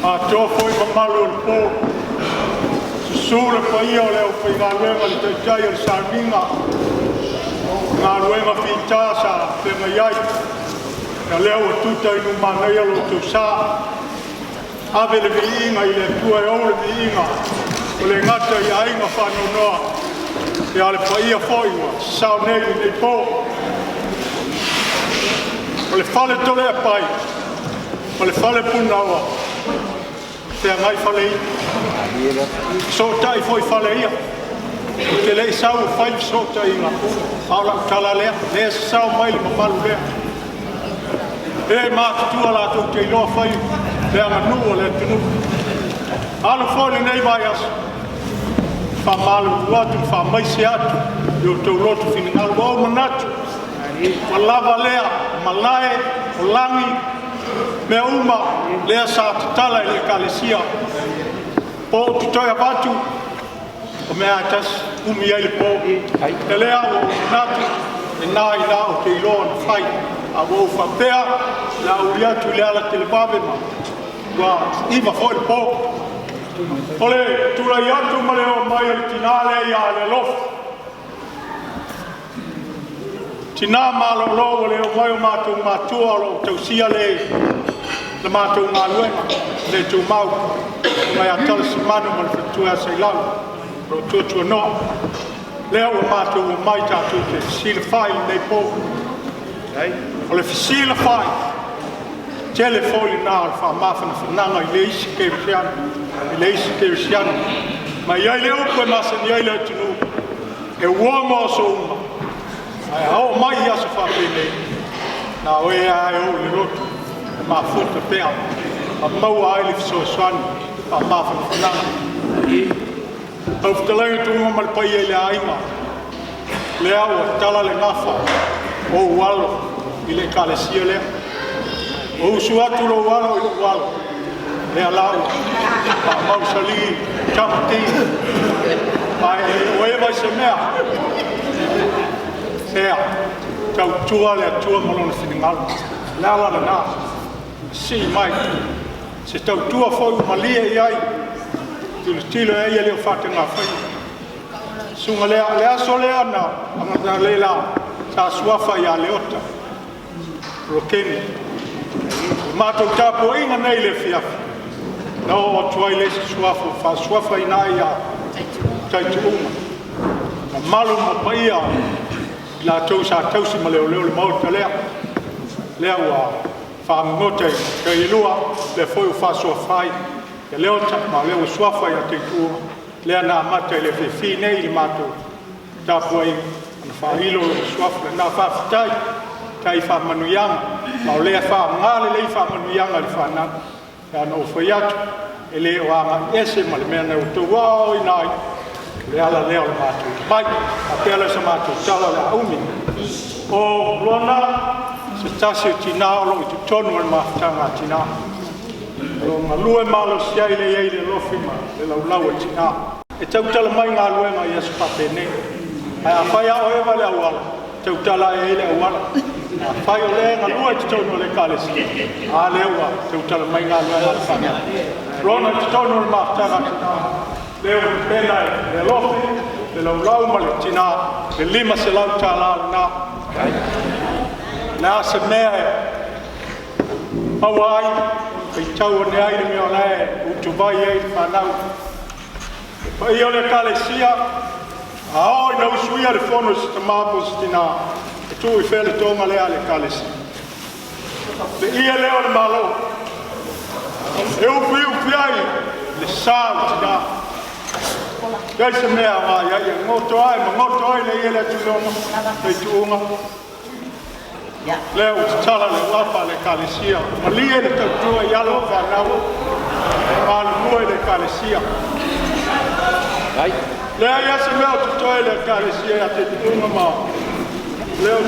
Ato foi mamalu po. Susule pa ia o leo pa inga luenga li teitai o sarminga. Ngā luenga fitasa te maiai. Ka leo tuta inu manai alo tu sa. Ave le viinga i le tua e ole viinga. O le ngata i ainga whanonoa. E ale pa ia foiwa. Sao nei nei po. O le fale tole e pai. O le fale punawa. Te ngai fale i. So tai foi fale ia. O te lei sau fai so tai inga. Aula kala lea. Lea sau mai le mamalu lea. E maa tua la tau te iloa fai. Lea nga nua le tunu. Alu fone nei vai as. Fa malu uatu, fa maisi atu. Yo tau lotu fini ngalu au manatu. Malava lea, malae, o langi. Me uma lea sa tatala i le kalesia. Po tutoia batu. O mea tas umi ai le po. E lea o natu. E nā i nā o te iloa na whai. A wau whapea. La uriatu le ala te le wawema. Wa iwa foi le po. Ole tura i atu ma leo mai o tinale i a le lofu. Tina malo lo leo mai o mātou mātua lo tausia le. Le mātou ngā luenga, le tū mau, mai a tala si manu ma le whatua sei lau, ro tuatua noa. Leo o mātou o mai tātou te sila whai nei pō. O le sila whai, telefoni nā le wha mawhana whananga i le isi keirisiana, i le isi keirisiana. Mai iai leo koe masa ni ai leo tunu, e uongo so uma. Ai hao mai asa whapene, nā oe ai o le rotu. Ma futa pea, a maua ai le fisoasoani, a mawhana whananga. Au whatalenga tunga ma le pai e le ainga, le au a tala le ngafa, o walo, i le kalesia lea. O usu atu lo walo i lo walo, le alau, a mausali, tamati, o ewa i se mea. Ea, tau tua le atua malona whiningalu, le ala le nā. Si mai, se tau tua foi malia i ai, tilo e ia leo whate ngā whai. Sunga lea so lea na, amata le la, sa suafa i a leota, Rokeni. Mātou tāpua inga nei le whiawhi. Na o tuai le suafa, Faasamoa i nai a Taitu'uga. Na malu ma paia, la tau sa tausi ma leo le mauta lea. Lea ua, whaangote ke ilua le foi o Faasamoa For e leo ma leo suafa ia Taitu'uga lea na mata le fefi nei le mātou tāpua i ana whailo suafa le nā whawhitai tai whamanuianga ma o lea whaangale lei whamanuianga le whananga e ana o whai atu e le o anga ese ma le mea nei o tau wao i nai le ala leo le mātou mai a pēla sa mātou tala le aumi o lona se tasi o tina o lo i tu tonu al maftanga tina. O ngā lue malo si ai le lofi ma le lau e tina. E tautala mai ngā luenga i asu papene. Ai a whai a oewa le awala. Tautala e le awala. A whai o le ngā lue tu tonu le kalesi. A le ua tautala mai ngā luenga le whanga. Rona tu tonu al maftanga tina. Leo le pena le lofi, le lau ma le tina. Le lima se lau tala na. Nā se mea e Hawaii, kei tau ane aire mea lae, utu vai e whanau. Pa i ole kalesia, a oi na usuia le whono si ta māpos tina, e tū i whele tonga lea le kalesia. Le ia leo le malo, e upi ai, le sāu tina. Kai se mea mai, ai ngoto ai le ia le tulonga, Taitu'uga. Leo tala le wapa le kalesia. Malia le tautua i alo whanau. Malumua le kalesia. Lea ia se mea tutoe le kalesia a te tunga maa. Leo